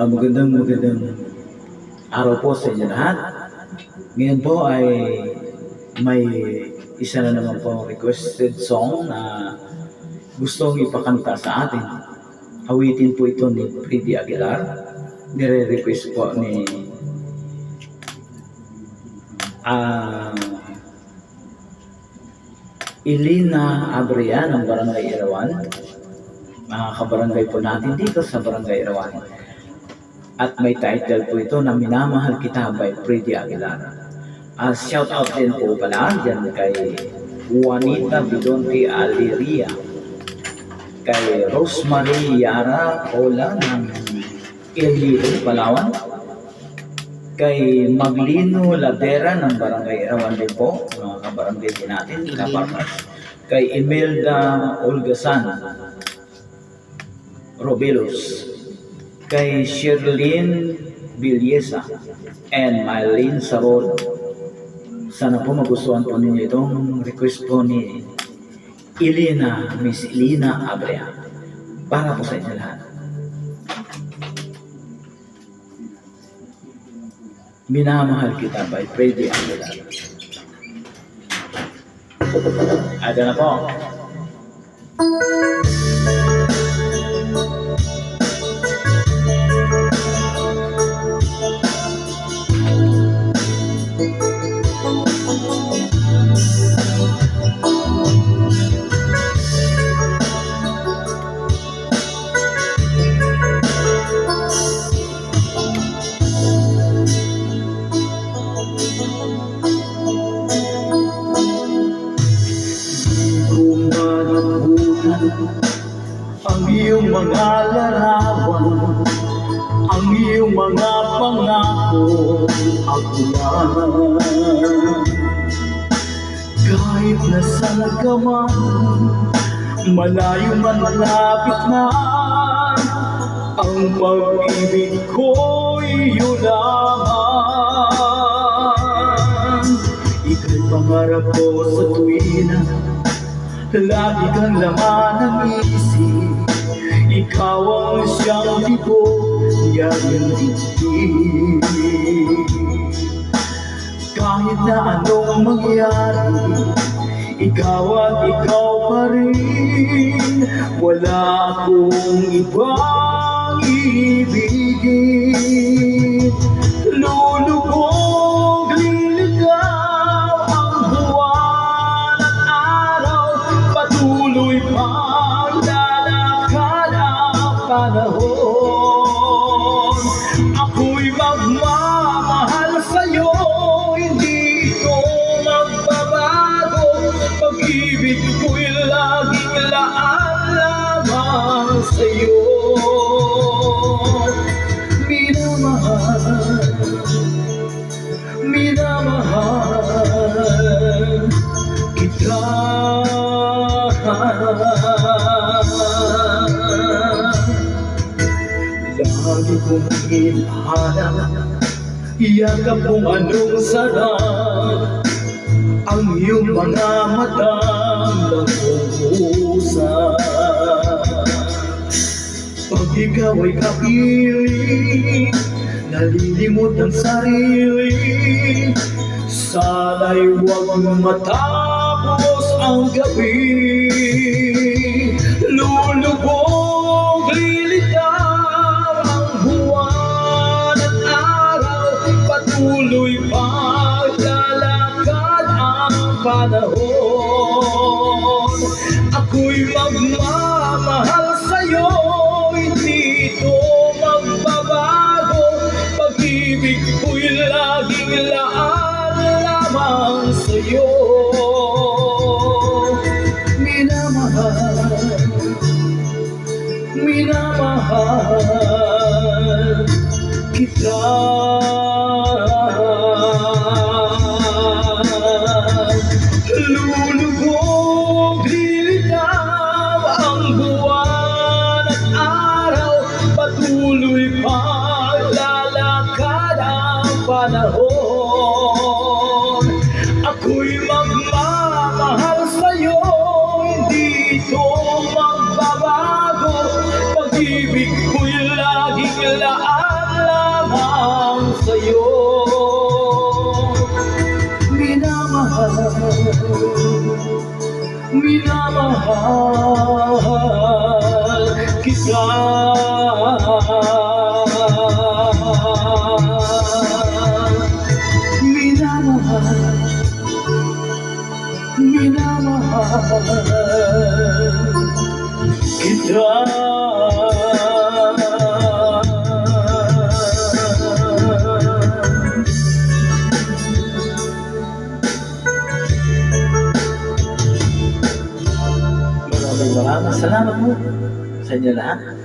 Magandang araw po sa inyo lahat. Ngayon po ay may isa na naman po requested song na gustong ipakanta sa atin. Awitin po ito ni Freddy Aguilar. Nire-request po ni Elena Abrea ng Barangay Irawan. Mga kabarangay po natin dito sa Barangay Irawan. At may title po ito na Minamahal Kita by Freddy Aguilar. Shout out din po pala dyan kay Juanita Bidonte Aliria, kay Rosemary Yara Ola ng Iloilo, Palawan, kay Maglino Ladera ng Barangay Irawan din po, mga kabarangay din natin, kapartners, kay Imelda Olgasan Robelos, kay Sherlyn Villesa and Mylene Sarol. Sana po magustuhan po ninyo itong request po ni Miss Elena Abrea. Para po sa inyo lahat. Minamahal Kita by Freddy Aguilar. Ada na po. Ang iyong mga larawan, ang iyong mga pangako, ako lang. Kahit nasan ka man, malayo man malapit na, ang pag-ibig ko'y iyo lamang. Ika'y pangarap ko sa tuwina, lagi kang laman ng isip. Ikaw ang siyang tipo niyang dibdib. Kahit na anong mangyari, ikaw at ikaw pa rin. Wala akong ibang ibigin. Lulubog, liligaw ang buwan at araw, patuloy pang lalakad ang panahon. Ako'y magmamahal sa'yo, hindi ito magbabago. Pag-ibig ko'y laging laan lamang sa'yo. Minamahal kita. Lagi kong hinahanap, yakap kung anong sarap, ang iyong mga matang nag-uusap. Pag ikaw ay kapiling, nalilimot ang sarili, sana'y huwag matapos ang gabi. Lulubog, lilitaw ang buwan at araw, patuloy paglalakad ang panahon. Ako'y magmamahal sa'yo, hindi ito magbabago. Pag-ibig ko'y laging laan lamang sa'yo. Minamahal kita. Lulubog, lilitaw ang buwan at araw, patuloy paglalakad ang panahon. Ako'y magmamahal sa'yo, hindi ito magbabago. Pag-ibig ko'y Laan lamang sa'yo minamahal, minamahal kita. Minamahal, minamahal kita. Maraming salamat po sa inyo lahat.